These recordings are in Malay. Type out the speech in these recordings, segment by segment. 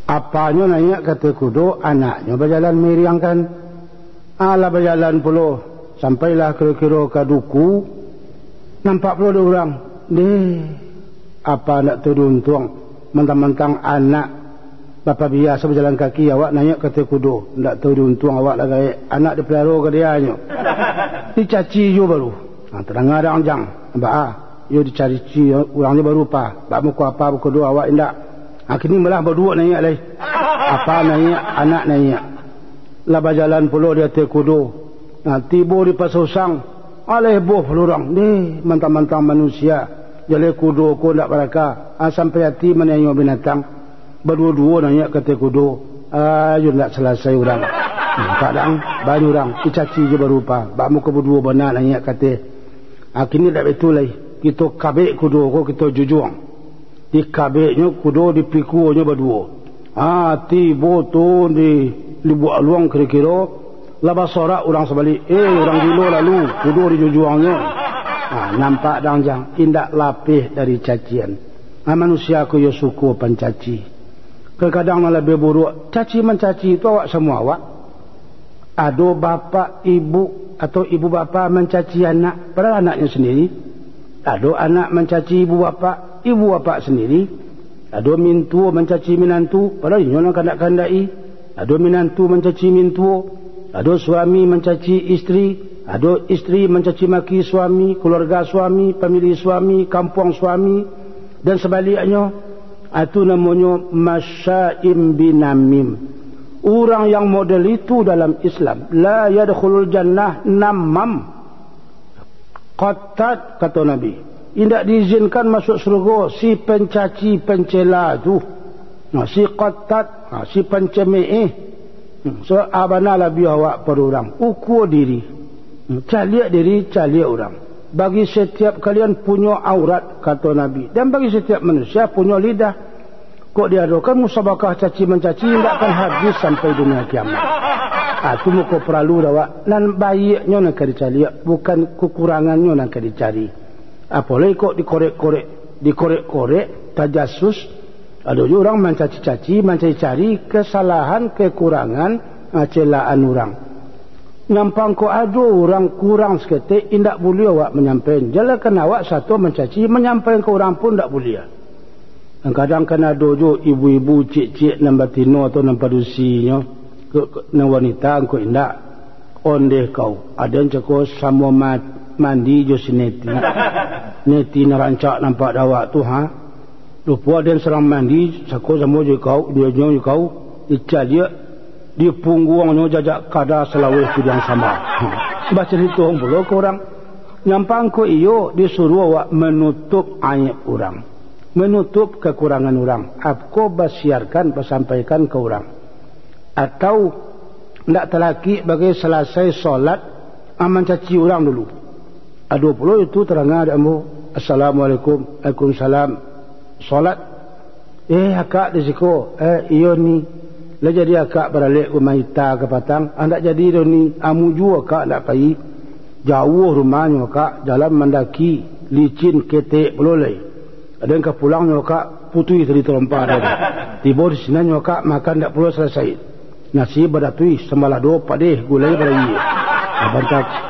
Apanya nanya kata kudo, anaknya berjalan meriangkan. Ala berjalan puluh, sampailah kira-kira ke duku, nampak puluh ada orang. Apa nak turun tuang, mentang-mentang anak bapa biasa berjalan kaki, awak nanya kata kudo, nak turun tuang awak lagi, anak dipelihara ke dia nyo. Dicaci je baru. Terang ada anjang, yo dicari orangnya baru pak muka apa buku dua awak indak. Kini malah berdua nanya lagi. Apa nanya, anak nanya. Lah berjalan puluh dia tekudo. Tiba di pasusang. Alih boh lurang. Mentang-mentang manusia. Jadi kudo ko ndak beraka. Sampai hati menanya binatang. Berdua-dua nanya ke tekudo. Ayo ndak selesai orang. Kadang banyak orang. Dicaci je berupa. Bak muka berdua benar nanya kata. Kini tak betul lagi. Kita kabik kudo ko kita jujuang. Di kabiknya kudo di pikunya berdua. Tiba tu di buat luang kira-kira. Lepas sorak orang sebalik. Orang gilo lalu kudo di jujuangnya. Nampak dangjang. Indak lapih dari cacian. Manusia aku ya suku pencaci. Kadang lebih buruk. Caci mencaci itu awak semua awak. Ada bapa ibu atau ibu bapa mencaci anak. Padahal anaknya sendiri. Ada anak mencaci ibu bapa sendiri. Ada mintu mencaci minantu, padahal nyono kandak-kandai. Ada minantu mencaci mintu, ada suami mencaci istri, ada istri mencaci maki suami, keluarga suami, pemilih suami, kampung suami dan sebaliknya. Itu namanya masyaim binamim. Orang yang model itu dalam Islam, la yadkhulul jannah namam. Qatat kata Nabi. Tidak diizinkan masuk surga si pencaci pencela tu. Si qatat, si pencemeh. So abana labi awak per orang. Ukur diri. Caliak diri, caliak orang. Bagi setiap kalian punya aurat kata Nabi. Dan bagi setiap manusia punya lidah. Kok diadakan musabakah caci mencaci tidak akan habis sampai dunia kiamat. Itu muka perlu dah. Dan baiknya nak dicari, bukan kekurangannya nak dicari. Apalagi kok dikorek-korek, tajasus. Ada juga orang mencaci-caci, mencari kesalahan, kekurangan, celaan orang. Nampang kok ada orang kurang seketik, tidak boleh awak menyampaikan. Jalakan awak satu mencaci, menyampaikan ke orang pun tidak boleh. Kadang kan ada juga ibu-ibu, cik-cik, nampak tino atau nampak dusinya, wanita, kau tidak. Ondeh kau. Ada yang cakap sama mandi jo sineti. Neti narancak nampak dawak tu lupa dia serang mandi sako sama je kau dia jo kau ical dia di punggungnya jajak kada selawih tu yang sama. Baca itu pula ke orang nyampang ko iyo disuruh awak menutup aib orang, menutup kekurangan orang. Aku basiarkan bersampaikan ke orang atau tidak terlaki bagi selesai solat aman caci orang dulu. Ada pula itu terangah adamu Assalamualaikum, Waalaikumsalam solat. Akak di siko iyo ni lah jadi akak beralik umaita ke patang anda jadi dia ni amu jua akak nak pergi jauh rumahnya akak jalan mendaki licin ketek pelolai ada yang pulangnya akak putui tadi terlempar ada tiba di sini akak makan tak perlu selesai nasi badatui semalah do padeh gulai berayi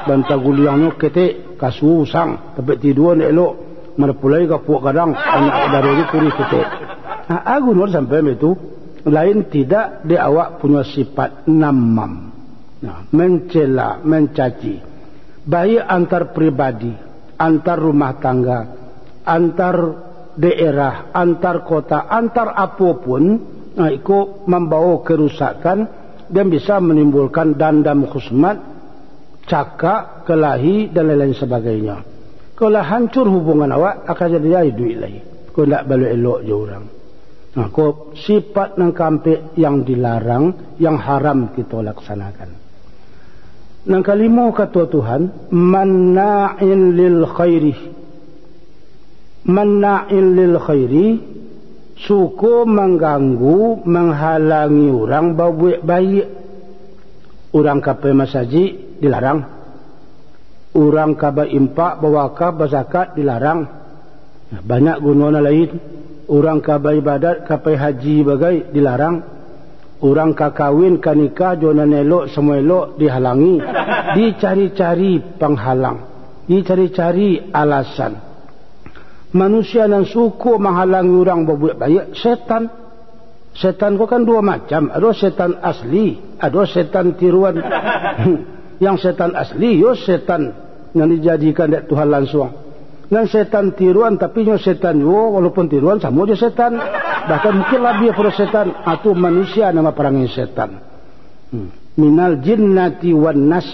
bantah guliangnya ketek kasu usang tapi tidur ni elok mana pulai kapuk kadang anak dari kuri ketek. Aku nur sampai itu lain tidak dia awak punya sifat namam, mencela, mencaci, baik antar pribadi, antar rumah tangga, antar daerah, antar kota, antar apapun, itu membawa kerusakan dan bisa menimbulkan dendam khusmat, cakap, kelahi dan lain-lain sebagainya. Kalau hancur hubungan awak akan jadi duit lagi. Kau tak balik elok je orang. Kau sifat nang kampik yang dilarang, yang haram kita laksanakan. Nang kalimo kata Tuhan, manna'in lil khairi. Manna'in lil khairi, suku mengganggu, menghalangi orang berbuat baik. Orang kapai masjid dilarang. Orang kaba impak, bawakab, berzakat dilarang. Banyak gunanya lain. Orang kabai ibadat, kapai haji bagai dilarang. Orang kakawin, kanikah, jonan elok, semua elok dihalangi. Dicari-cari penghalang. Dicari-cari alasan. Manusia yang suku menghalangi orang berbuat baik, setan. Setan kau kan dua macam. Ada setan asli, ada setan tiruan. Yang setan asli, yo setan yang dijadikan dari Tuhan langsung. Dan setan tiruan, tapi nyo setan yo, walaupun tiruan sama je setan. Bahkan mungkin lebih pada setan. Atau manusia nama perangai setan. Minal jinnati wan nas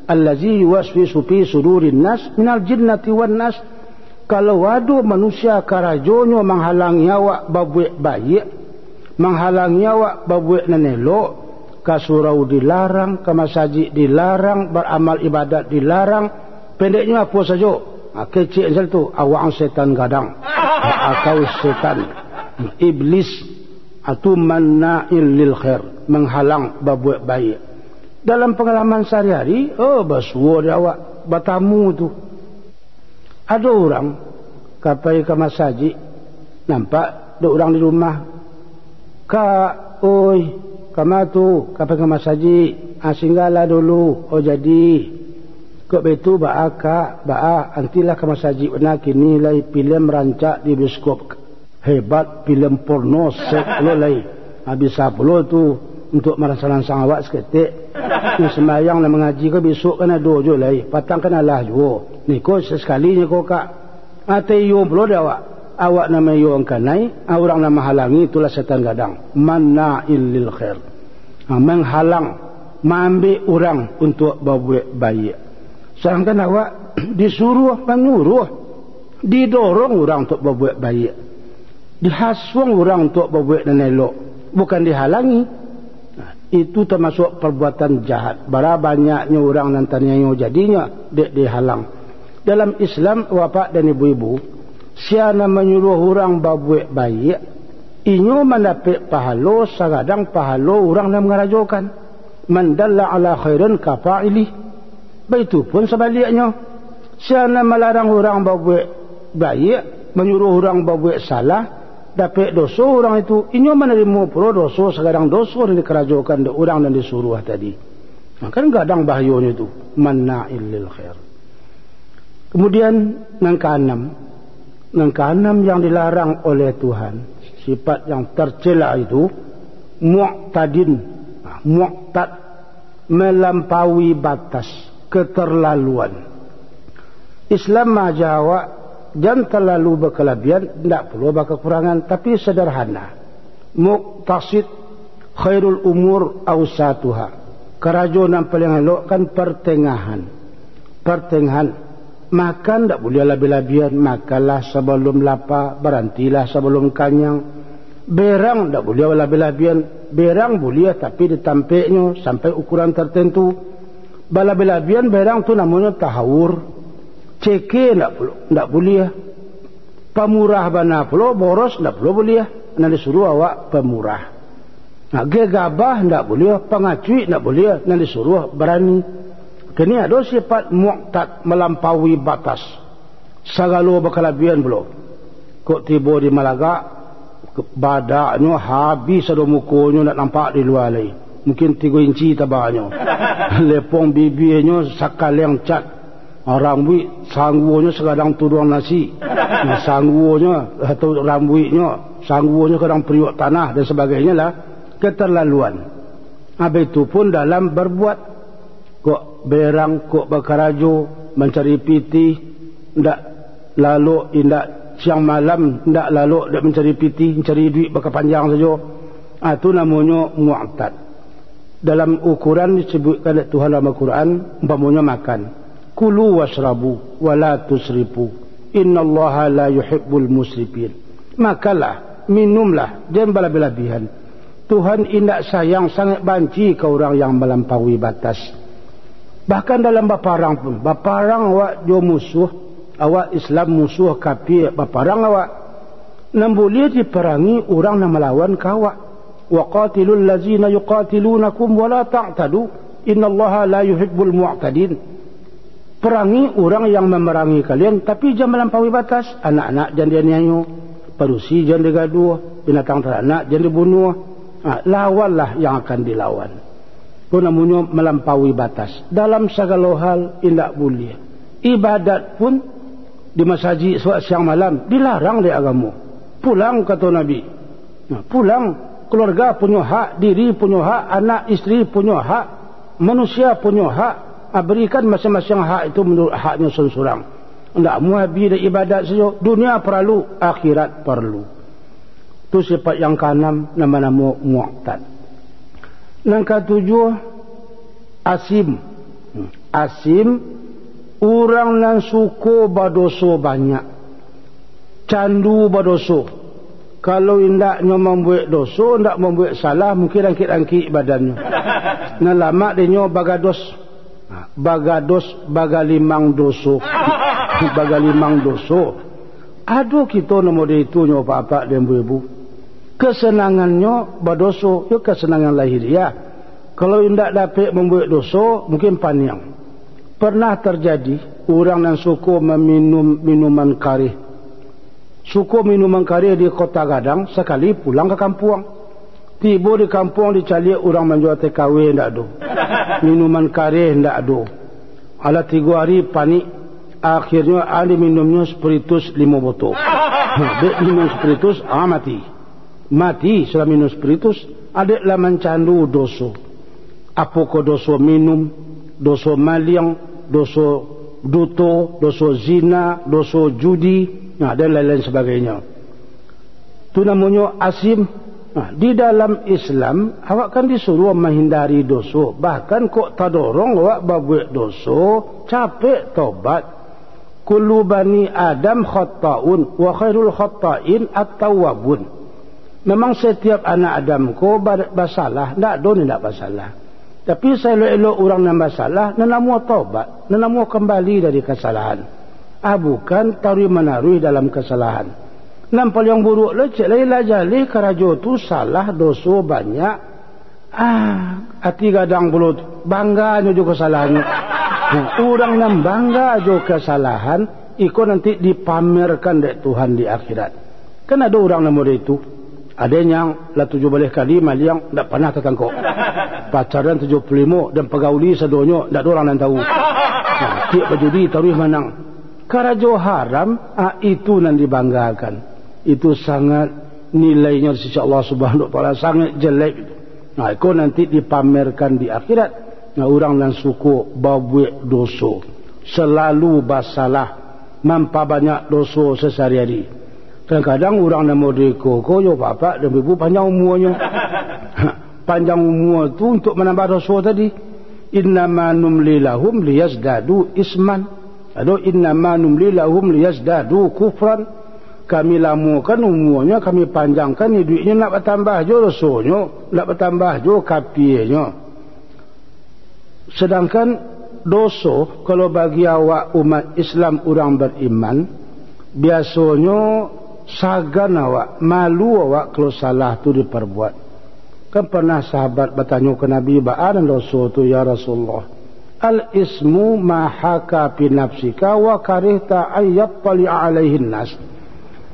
allazi yuwaswisu fi sudurin nas. Minal jinnati wan nas. Kalau ada manusia karajonyo menghalangi awak babuik baik, menghalangi awak babuik nanelok, ke surau dilarang, ke masjid dilarang, beramal ibadat dilarang. Pendeknya apa saja? Kecil macam tu, awak setan gadang. Akau setan. Iblis. Atau manna'il lil khair. Menghalang berbuat baik. Dalam pengalaman sehari-hari, basuah dia awak. Bertamu tu. Ada orang, kapai ke masjid, nampak ada orang di rumah. Kak, oi, kamu tu, kapai ke masjid, singgahlah dulu, jadi. Kok betul antilah ke masjid nak kini lai filem rancak di bioskop hebat, filem porno set lo lai habis saplo tu untuk merangsang awak seketik ni sembahyang nak mengaji ke besok kan ada jo lai patang kan Allah jo ni ko sekali ni ko kak ate yo bro dia awak nama yo angkanai orang nama halangi itulah setan gadang manna'il lil khair menghalang mengambil orang untuk berbuat baik. Sedangkan awak disuruh menyuruh, didorong orang untuk berbuat baik, dihasung orang untuk berbuat dan elok, bukan dihalangi. Itu termasuk perbuatan jahat. Bara banyaknya orang nantinya yang jadinya dihalang. Dalam Islam, bapak dan ibu-ibu, siapa menyuruh orang berbuat baik, inyo mendapat pahala, kadang pahala orang yang mengerajokan. Man dalla ala khairan kafa'ilih. Begitu pun sebaliknya. Siapa melarang orang berbuat baik, menyuruh orang berbuat salah, dapat dosa orang itu, inyo menerima pula dosa, sekarang dosa yang dikerajokan orang dan disuruh tadi. Kan gadang bahayanya itu. Manna'il lil khair. Kemudian yang keenam yang dilarang oleh Tuhan, sifat yang tercela itu mu'tadin, mu'tad, melampaui batas, keterlaluan. Islam majawa jangan terlalu berkelebihan, tidak perlu berkekurangan, tapi sederhana. Muqtasid khairul umur awsatuha. Kerajunan paling elok kan pertengahan. Makan tak boleh lebih-lebihan, makanlah sebelum lapar, berhentilah sebelum kenyang. Berang tak boleh lebih-lebihan, berang boleh tapi ditampiknya sampai ukuran tertentu. Lebih-lebihan berang tu namanya tahawur. Ceke tak boleh. Pemurah bana pula, boros tak boleh. Nanti suruh awak pemurah. Gegabah tak boleh, pengacui tak boleh, nanti suruh berani. Kini ada sifat mu'tad, melampaui batas. Segala berkelebihan belum. Kok tiba di Malaga, badaknya habis ada mukanya nak nampak di luar lagi. Mungkin 3 inci tabaknya. Lepong bibirnya sakaleng cat. Rambut sanggunya sekadang turun nasi. Sanggunya atau rambutnya, sanggunya kadang periuk tanah dan sebagainya lah. Keterlaluan. Habis itu pun dalam berbuat, kok berang, kok berkarajo, mencari piti, ndak lalu indak siang malam, ndak lalu ndak mencari piti, mencari duit berkepanjang saja. Itu namanya mu'tad. Dalam ukuran disebutkan oleh Tuhan dalam Al-Quran, umpamanya makan. Kulu washrabu wa la tusrifu. Innallaha la yuhibbul musrifin. Makanlah, minumlah, jangan berlebih-lebihan. Tuhan indak sayang, sangat banci ke orang yang melampaui batas. Bahkan dalam baparang pun, baparang awak jo musuh, awak Islam musuh kafir, baparang awak nan boleh diperangi orang yang melawan kawak. Wa qatilul ladzina yuqatilunakum wa la ta'tadu innallaha la yuhibbul mu'tadin. Perangi orang yang memerangi kalian, tapi jangan melampaui batas. Anak-anak jangan dianiaya, parusi jangan digaduh, binatang teranak jangan dibunuh. Lawanlah yang akan dilawan. Itu namanya melampaui batas. Dalam segala hal tidak boleh. Ibadat pun di masjid siang malam dilarang di agama. Pulang kata Nabi. Pulang, keluarga punya hak, diri punya hak, anak isteri punya hak, manusia punya hak. Berikan masing-masing hak itu menurut haknya seorang. Tidak muhabbi dan ibadat saja. Dunia perlu, akhirat perlu. Itu sifat yang keenam, nama-nama mu'tad. Yang ketujuh, asim. Asim, orang yang suka berdosa banyak. Candu berdosa. Kalau indaknya membuat dosa, tidak membuat salah, mungkin angkit-angkit badannya. Nah lama dia bagados. Bagados bagalimang dosa. Bagalimang dosa. Aduh kita nombor dia itu apa-apa dan ibu-ibu. Kesenangannya berdosa, itu kesenangan lahiriah. Kalau tidak dapat membuat dosa, mungkin panjang. Pernah terjadi orang yang suka meminum minuman karih. Suka minuman karih di Kota Gadang, sekali pulang ke kampung. Tiba di kampung dicari orang menjual TKW, tidak ada. Minuman karih tidak ada. Ala 3 hari panik. Akhirnya ada minumnya spiritus 5 botol. Dia minum spiritus, mati. Mati setelah minum spiritus. Adiklah mencandu dosa. Apakah dosa minum, dosa maling, dosa duto, dosa zina, dosa judi, dan lain-lain sebagainya. Itu namanya asim. Di dalam Islam, awak kan disuruh menghindari dosa. Bahkan kok tak dorong awak berbuat dosa, capek tobat. Kullu bani Adam khatta'un wa khairul khatta'in at-tawwabun. Memang setiap anak Adam ko bersalah, tidak ada ni tak bersalah. Tapi saya elok orang yang bersalah, nama taubat, nama kembali dari kesalahan. Bukan taruh menaruh dalam kesalahan. Nampak yang buruk lecek lah jali karajo tu salah dosa banyak. Hati gadang bulut bangga juga kesalahannya. Orang yang bangga juga kesalahan, ikut nanti dipamerkan oleh Tuhan di akhirat. Kan ada orang nama itu. Ada yang lah 17 kali maliang tidak pernah tertangkap. Pacaran 75 dan pegauli sedonyo tidak ada orang yang tahu. Tiap berjudi taruh menang. Karajo haram itu yang dibanggakan. Itu sangat nilainya di sisi Allah Subhanahu wa taala sangat jelek. Itu nanti dipamerkan di akhirat. Orang yang suku berbuat dosa, selalu bersalah, mampu banyak dosa sehari-hari. Kadang-kadang orang nama dia koko, yo bapak dan ibu panjang umurnya. Panjang umur tu untuk menambah dosa tadi. Innama numli lahum liyazdadu isman. Atau innama numli lahum liyazdadu kufran. Kami lamukan umurnya, kami panjangkan duitnya nak bertambah jo dosanya, nak bertambah jo kapinya. Sedangkan dosa kalau bagi awak umat Islam orang beriman, biasanya sagan awak, malu awak kalau salah tu diperbuat. Kan pernah sahabat bertanya ke Nabi, ba'an dosa tu ya Rasulullah? Al-ismu ma haka fi nafsika wa karihta ayyattali alaihin nas.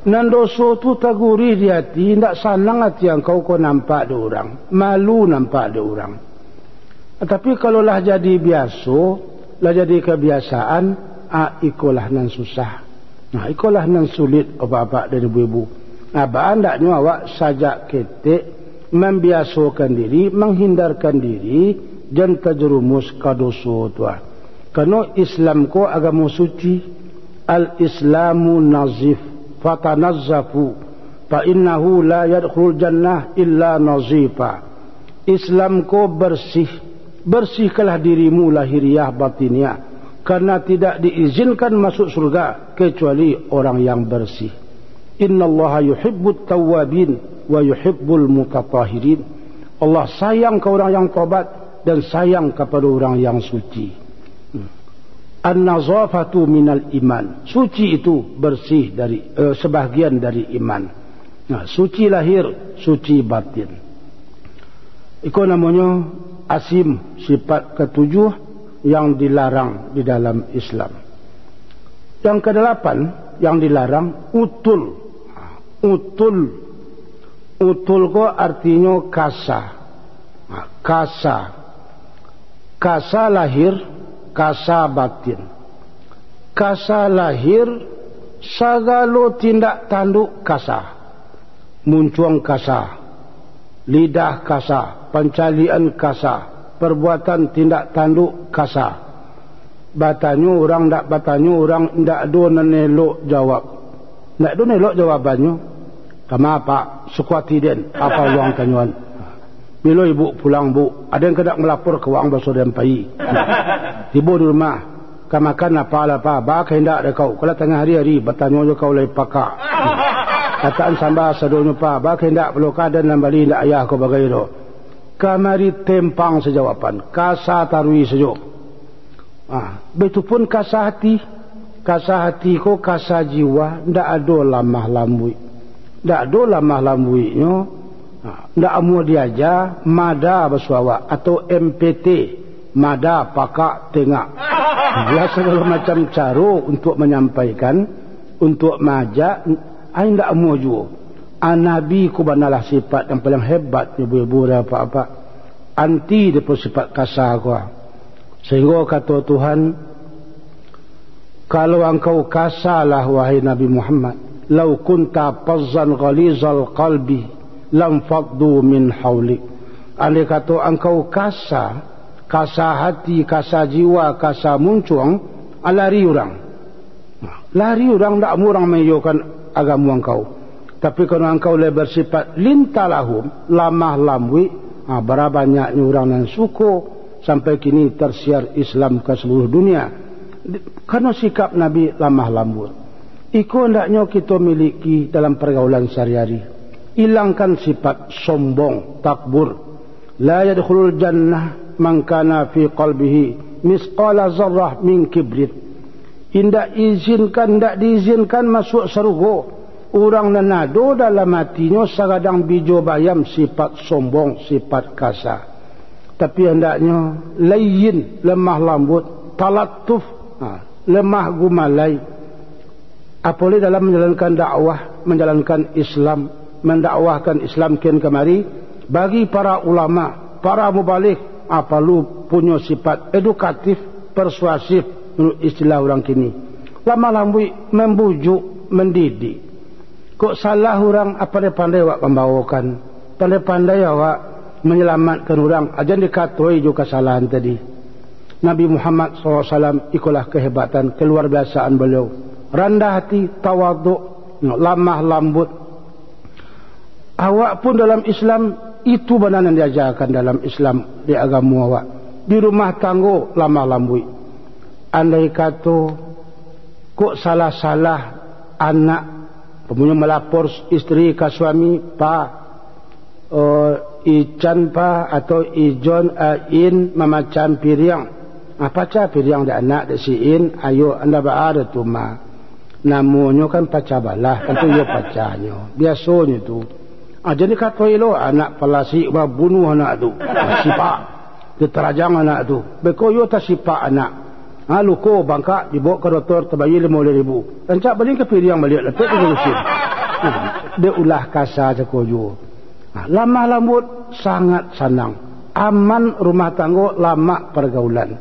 Nan dosa tu taguri di hati, tidak senang hati yang kau nampak ada orang, malu nampak ada orang. Tapi kalau lah jadi biasa, lah jadi kebiasaan, ikolah nan susah. Ikolah nan sulit bapak dan ibu-ibu. Andaknya awak sajak ketik membiasakan diri, menghindarkan diri, dan terjerumus ke dosa tu. Karena Islam ko agama suci. Al-Islamu nazif, fatanazzafu, fa innahu la yadkhul jannah illa nazifa. Islam ko bersih. Bersihkanlah dirimu lahiriah batiniah, karena tidak diizinkan masuk surga kecuali orang yang bersih. Innallaha yuhibbut tawwabin wa yuhibbul mutatahhirin. Allah sayang ke orang yang taubat dan sayang kepada orang yang suci. An-nazafatu minal iman. Suci itu bersih dari sebahagian dari iman. Suci lahir, suci batin. Itu namanya asim, sifat ketujuh yang dilarang di dalam Islam. Yang kedelapan yang dilarang utul. Utul ko artinya kasa. Kasa lahir, kasa batin. Kasa lahir sagalo tindak tanduk kasa. Muncuang kasa, lidah kasa, pencalian kasa, perbuatan tindak tanduk kasa. Batanyo orang ndak batanyo orang ndak do nelok jawab. Ndak do nelok jawabannya. Kama pak sukwati den apa luang kanyuan. Bila ibu pulang bu, ada yang kedak melapor ke wang baso dan pai. Ibu di rumah, kamakan apa ba kehendak de kau. Kalau tengah hari bertanya kau lai pakak. Kataan samba sadonyo pa, ba kehendak perlu kadan lambali ndak ayah kau bagai do. Kamari tempang sejawapan, kasa tarui sejuk. Betul pun kasa hati ko kasa jiwa, ndak ado lamah lambui. Ndak ado lamah lambui nyo. Ndak amu diaja mada bersuara atau MPT mada pakak tengak. Dia segala macam cara untuk menyampaikan, untuk majak. Ai ndak amu juga. Nabi ku banalah sifat yang paling hebat ibu-ibu dan apa-apa. Anti depa sifat kasar ku. Sehingga kata Tuhan, kalau engkau kasarlah wahai Nabi Muhammad, lau kunta fazzan ghalizal qalbi lam faddu min haulik. Andai kata engkau kasa hati, kasa jiwa, kasa muncuang, lari orang tak murang menyokan agama engkau. Tapi kalau engkau lebih bersifat lintalahum, lamah lamwi, berapa banyaknya orang yang suku sampai kini tersiar Islam ke seluruh dunia. Karena sikap Nabi lamah lambut. Iku hendaknya kita miliki dalam pergaulan sehari-hari. Hilangkan sifat sombong, takbur. La yadkhulul jannah man kana fi qalbihi misqala zarrah min kibrit. Indak diizinkan masuk surga orang nanado dalam hatinya sagadang bijo bayam sifat sombong, sifat kasar. Tapi hendaknya layyin, lemah lembut, talattuf, lemah gumalai. Apalagi dalam menjalankan dakwah, menjalankan Islam, mendakwahkan Islam kian kemari, bagi para ulama, para mubalik, perlu punya sifat edukatif, persuasif menurut istilah orang kini. Lama-lama membujuk, mendidik. Kok salah orang apa dia pandai awak membawakan, pandai-pandai awak menyelamatkan orang. Ajan dikatoi juga kesalahan tadi. Nabi Muhammad SAW ikulah kehebatan, keluar biasaan beliau. Rendah hati, tawaduk, lamah lembut. Awak pun dalam Islam itu benar yang diajarkan dalam Islam di agama awak. Di rumah tangga lamah lembut. Andai kata kok salah-salah anak pemunya melapor isteri ke suami, ican atau ijon in memacam piriang. Apa cah piriang da anak da siin, ayo anda berada tu ma. Namanya kan pacabalah, kan tu yo pacanya. Biasanya tu. Jadi kata lo anak pelasi bunuh anak tu. Sipak. Diterajang anak tu. Beko yo tak sipak anak. Luko bangka dibawa ke doktor terbayi 5,000. Rancak balik ke piriang balik letak ke lusin. Dia ulah kasar sekoyo. Lamah lembut sangat senang. Aman rumah tangga, lama pergaulan.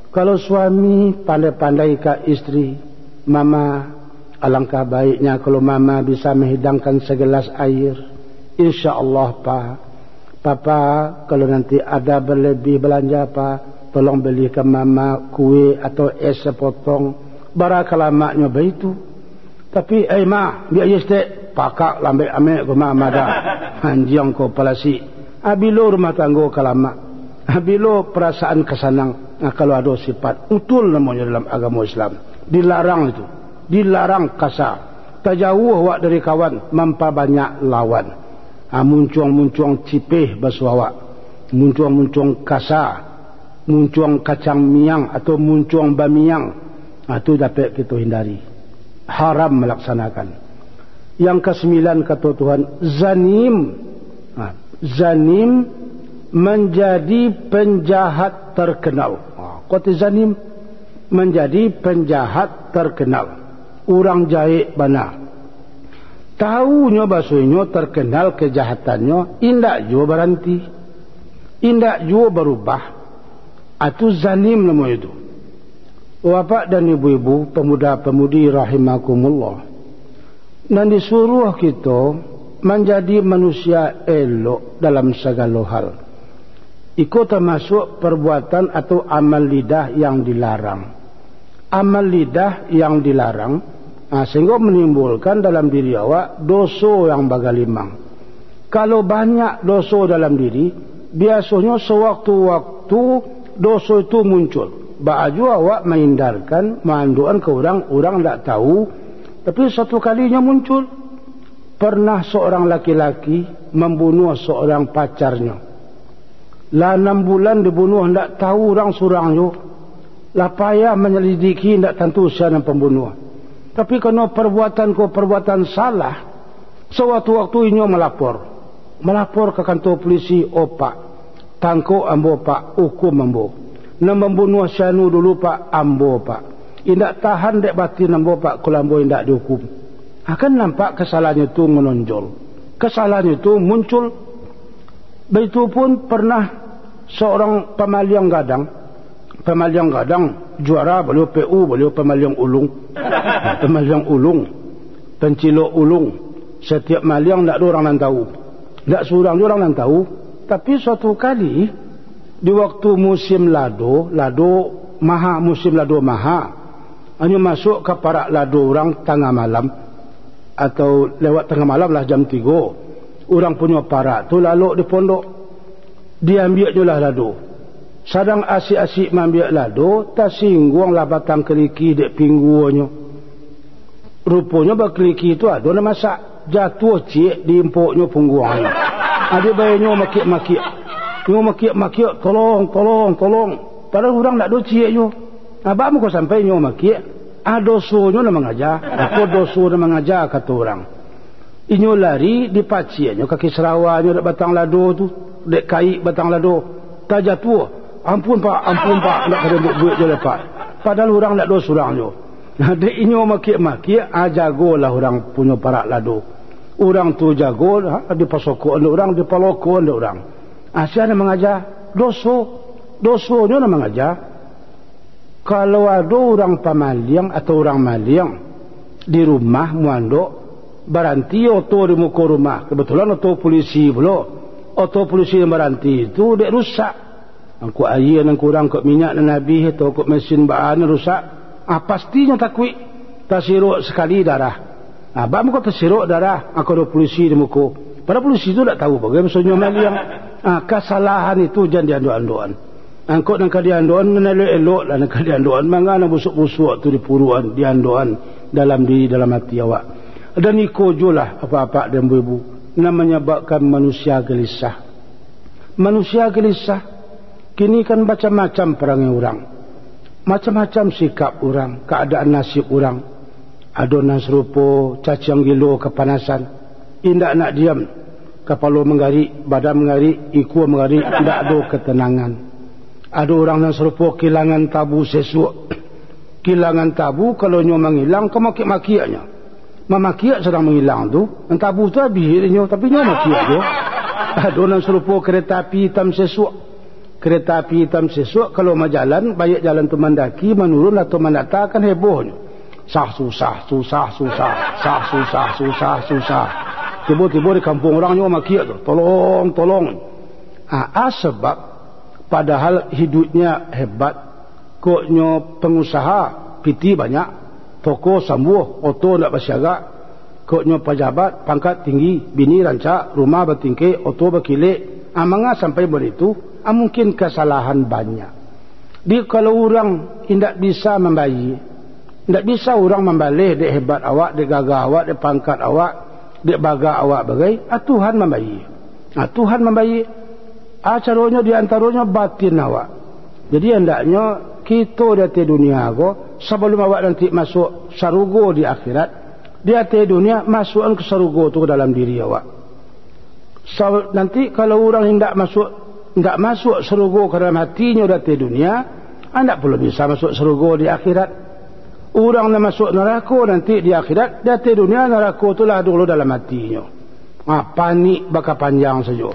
Kalau suami pandai-pandai ke istri, mama alangkah baiknya kalau mama bisa menghidangkan segelas air. InsyaAllah Papa kalau nanti ada berlebih belanja tolong belikan mama kue atau es sepotong. Barakala maknya begitu. Tapi ma biar yestek pakak lambe ame ko mama dah. Hanjiang ko palasi. Abilo rumah tangga kalama. Abilo perasaan kesanang. Kalau ada sifat utul namanya dalam agama Islam. Dilarang itu. Dilarang kasar. Tajauh awak dari kawan, mampa banyak lawan. Muncuang-muncuang cipih basuawak. Muncuang-muncuang kasar. Muncuang kacang miang atau muncuang bamiang, itu dapat kita hindari. Haram melaksanakan. Yang ke-9 kata Tuhan, zanim. Zanim menjadi penjahat terkenal. Kata zanim menjadi penjahat terkenal. Orang jahit bana. tahunya basuhnya terkenal kejahatannya, indak jua berhenti, indak jua berubah, atu zalim nama itu. Bapak dan ibu-ibu, pemuda-pemudi rahimakumullah, dan disuruh kita menjadi manusia elok dalam segala hal. Itu termasuk perbuatan atau amal lidah yang dilarang. Amal lidah yang dilarang, sehingga menimbulkan dalam diri awak dosa yang bagalimang. Kalau banyak dosa dalam diri, biasanya sewaktu-waktu dosa itu muncul. Baju awak menghindarkan, mengandukan ke orang tak tahu, tapi satu kalinya muncul. Pernah seorang laki-laki membunuh seorang pacarnya. Lah 6 bulan dibunuh, tak tahu orang surangnya. Lah payah menyelidiki, tak tentu siapa pembunuh. Tapi kerana perbuatan salah, sewaktu-waktu ini melapor ke kantor polisi. Pak, tangkap ambo pak, hukum ambo. Nak membunuh syanu dulu pak, ambo pak. Indak tahan dek batin ambo pak, kalau ambo indak dihukum. Akan nampak kesalahannya itu menonjol, kesalahannya itu muncul. Begitupun pernah seorang pemaliang gadang juara, beliau PU, beliau pemaliang ulung, pencilok ulung. Setiap maliang tak ada orang yang tahu, tak seorang orang yang tahu. Tapi suatu kali di waktu musim lado maha, musim lado maha, hanya masuk ke parak lado orang tengah malam atau lewat tengah malam lah, jam 3. Orang punya parak tu lalu di pondok, diambil je lah lado. Sadang asyik-asyik mengambil lado, tersinggung lah batang keliki dek pingguannya. Rupanya berkeliki itu ada nak masak, jatuh cik di empuknya pungguannya. Ada bayarnya makik, tolong. Padahal orang tak ada cik je. Abang muka sampai nyo makik, dosonya nak mengajar. Apa doso nak mengajar kata orang. Inyo lari di paciannya, kaki serawanya dek batang lado tu, dek kaik batang lado, tak jatuh. Ampun pak, nak kena duit je lah pak. Padahal orang tak dos orang je. Dek inyo makik, jagolah orang punya parak lado. Orang tu jago, di pasokok ada orang, di paloko ada orang. Siapa nak mengajar? Dosonya nak mengajar. Kalau ada orang pemaliang atau orang maliang di rumah muandok, baranti oto di muka rumah, kebetulan oto polisi pula. Oto polisi yang baranti itu dek rusak. Angkut air dan kurang kok minyak dan nabi atau kok mesin bahan rusak. Pastinya takwi tersiruk sekali darah. Abang kok tersiruk darah, aku ada polisi di muka. Pada polisi itu tak tahu bagaimana maksudnya maliang. Kesalahan itu jangan dianduan-anduan. Angkut dan kadianduan elok lah, dan kadianduan mangana busuk-busuk tu di puruan, dianduan dalam diri, dalam hati awak. Dan ikojulah apa-apa dan ibu yang menyebabkan manusia gelisah. Manusia gelisah. Kini kan macam-macam perangai orang, macam-macam sikap orang, keadaan nasib orang. Adonan serupa, cacing gilo kepanasan, indak nak diam, kepala menggarik, badan menggarik, iku menggarik, indak ada ketenangan. Ada orang yang serupa kehilangan tabu sesuatu. Kehilangan tabu, kalau nyo menghilang, kau maki-makiaknya. Memakiak sedang menghilang tu, tabu tu habis nyo, tapi nyo makiak je. Ada orang serupa kereta api hitam sesuatu. Kereta api hitam sesuatu, kalau majalan, banyak jalan tu mendaki, menurun atau mendata, kan hebohnya. Susah. Tiba-tiba di kampung orang nyo makiak tu, tolong. Sebab padahal hidupnya hebat, kok nyo pengusaha, piti banyak, toko sambuh, oto nak bersiaga, kok nyo pejabat, pangkat tinggi, bini rancak, rumah bertingkih, oto berkilik, manga sampai begitu. Mungkin kesalahan banyak. Kalau orang tidak bisa membayi, tidak bisa orang membalih dek hebat awak, dek gagah awak, dek pangkat awak, dek baga awak bagai, Tuhan membayi. Tuhan membayi. Caranya diantaranya batin awak. Jadi hendaknya kita di dunia ko, sebelum awak nanti masuk sarugo di akhirat, di dunia masukkan ke sarugo tu ke dalam diri awak. Nanti kalau orang tidak masuk sarugo ke dalam hatinya di dunia, anda perlu bisa masuk sarugo di akhirat. Orang nak masuk neraka nanti di akhirat, di dunia neraka itulah dulu dalam hatinya. Panik bakal panjang saja.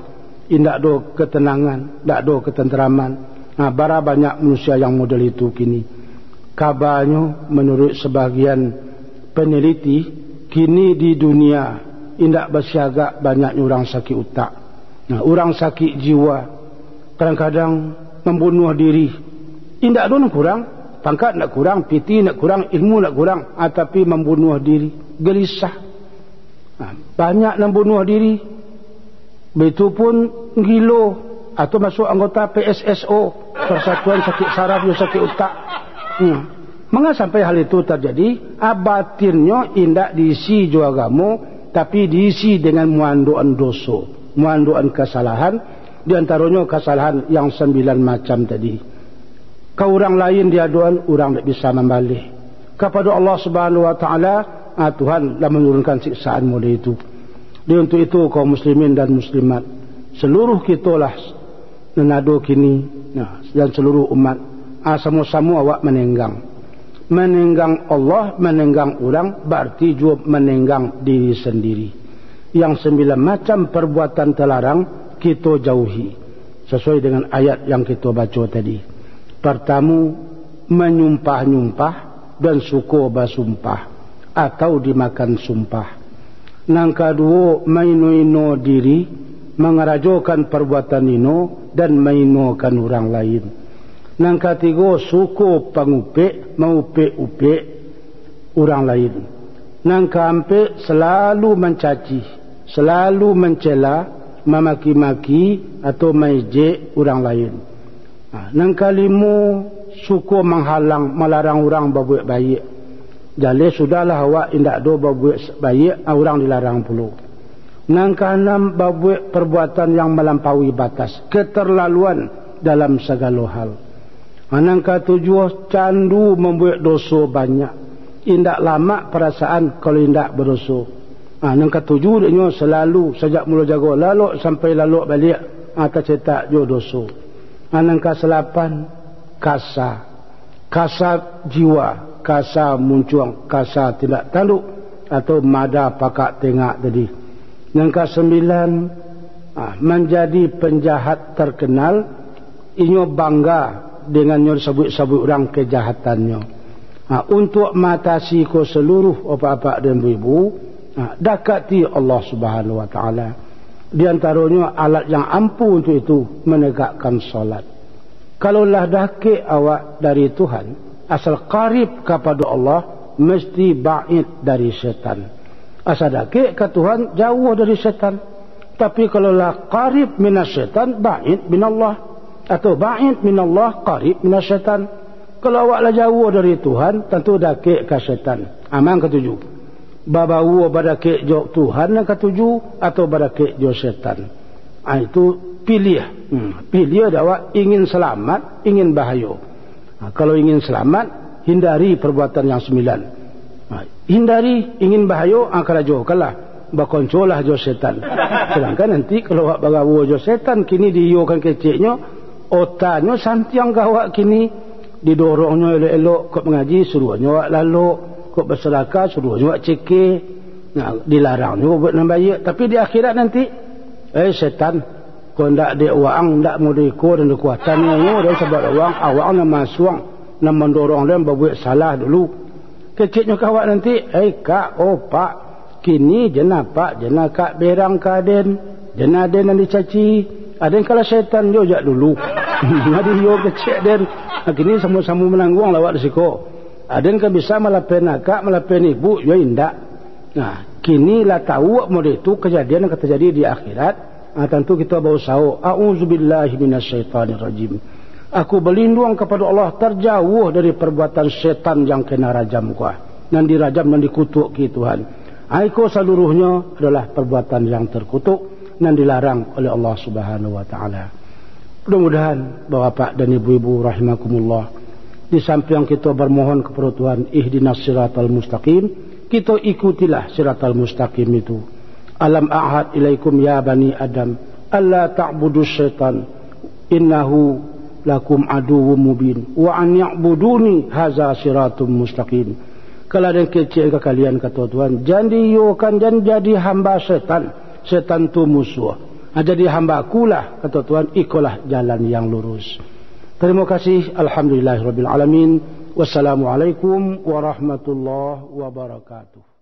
Tidak ada ketenangan, tidak ada ketenteraman. Bara banyak manusia yang model itu kini. Kabarnya menurut sebagian peneliti, kini di dunia tidak bersiaga banyaknya orang sakit otak. Orang sakit jiwa kadang-kadang membunuh diri. Tidak ada yang kurang, pangkat nak kurang, piti nak kurang, ilmu nak kurang, tapi membunuh diri, gelisah. Banyak yang bunuh diri. Begitu pun gilo atau masuk anggota PSSO, Persatuan Sakit Saraf dan Sakit Otak. Mengapa sampai hal itu terjadi? Batinnya tidak diisi jua agama, tapi diisi dengan muanduan dosa, muanduan kesalahan. Di antaranya kesalahan yang 9 macam tadi. Ke orang lain diaduan, orang tidak bisa membalik. Kepada Allah Subhanahu Wa Taala, Tuhan telah menurunkan siksaan model itu. Dia untuk itu kaum muslimin dan muslimat, seluruh kita lah menado kini, dan seluruh umat, sama-sama awak menenggang Allah, menenggang orang, berarti juga menenggang diri sendiri. Yang 9 macam perbuatan terlarang kita jauhi sesuai dengan ayat yang kita baca tadi. Pertama, menyumpah-nyumpah dan suka bersumpah atau dimakan sumpah. Yang kedua, maino-ino diri, mengerajokan perbuatan ino dan mainokan orang lain. Yang ketiga, suku pengupik, mengupik-upik orang lain. Yang keempat, selalu mencaci, selalu mencela, memaki-maki atau mengejek orang lain. Yang kelima, suku menghalang, melarang orang berbuat baik. Jadi sudahlah awak tidak ada berbuat baik, orang dilarang pula. Yang keenam, berbuat perbuatan yang melampaui batas, keterlaluan dalam segala hal. Yang ketujuh, candu membuat dosa banyak. Tidak lama perasaan kalau tidak berdosa. Yang ketujuh, dia selalu sejak mula jaga lalu sampai lalu balik tercetak jo dosa. Yang ke-8, kasar jiwa, kasar muncuang, kasar tidak tanduk atau mada pakak tengak tadi. Yang ke-9, menjadi penjahat terkenal, inyo bangga dengan nyo sebut-sebut orang kejahatannya. Untuk matasi ko seluruh apa-apa dan ibu, dakati Allah Subhanahu Wa Taala. Di antaranya alat yang ampuh untuk itu menegakkan solat. Kalaulah dakik awak dari Tuhan, asal qarib kepada Allah, mesti ba'id dari syaitan. Asal dakik ke Tuhan, jauh dari syaitan. Tapi kalaulah qarib minas syaitan, ba'id minallah. Atau ba'id minallah, qarib minas syaitan. Kalau awaklah jauh dari Tuhan, tentu dakik ke syaitan. Aman ketujuh. Babawa badakik jauh Tuhan yang ketujuh, atau badakik jauh syaitan. Itu pilih. Pilih awak ingin selamat, ingin bahaya. Kalau ingin selamat, hindari perbuatan yang 9. Hindari, ingin bahaya, kalau jauhkanlah. Berkoncolah jauh syaitan. Sedangkan nanti kalau awak bagawa jauh syaitan, kini diyokan keciknya, otaknya santiang gawak kini, didorongnya elok-elok, kau mengaji, suruhnya awak lalu, kau bersedekah, suruhnya awak cekir, dilarangnya buat nambaik. Tapi di akhirat nanti, syaitan, kau tidak ada uang, tidak mau diikut dan kekuatannya, dia sebab uang, awak nak masuk, nak mendorong dia berbuat salah dulu. Keciknya kawak nanti, kak, pak, kini jenah pak, jenah kak berang kaden, jenah den yang dicaci, ada yang kalah syaitan dia dulu. Ada yang kecik den, kini sama-sama menanggung lawak risiko. Ada yang bisa melapen akak, melapen ibu, ya indak. Kini lah tahu model itu kejadian yang terjadi di akhirat. Tentu kita berusaha. A'udzubillahi minasyaitanirrajim. Aku berlindung kepada Allah terjauh dari perbuatan syaitan yang kena rajam kuah. Dan dirajam dan dikutuk ke Tuhan. Itu seluruhnya adalah perbuatan yang terkutuk dan dilarang oleh Allah Subhanahu Wa Taala. Mudah-mudahan Bapak dan Ibu-ibu rahimakumullah, di samping kita bermohon kepada Tuhan, ihdinas siratal mustaqim, kita ikutilah siratal mustaqim itu. Alam a'had ilaikum ya bani Adam alla ta'budu syaitan innahu lakum aduwwum mubin wa an ya'buduni hadza siratum mustaqim. Kalau ada kecil ke kalian kata Tuhan, jangan jadi hamba setan. Setan tu musuh. Jadi hamba akulah kata Tuhan, ikulah jalan yang lurus. Terima kasih. Alhamdulillahirabbil alamin. Wassalamualaikum warahmatullahi wabarakatuh.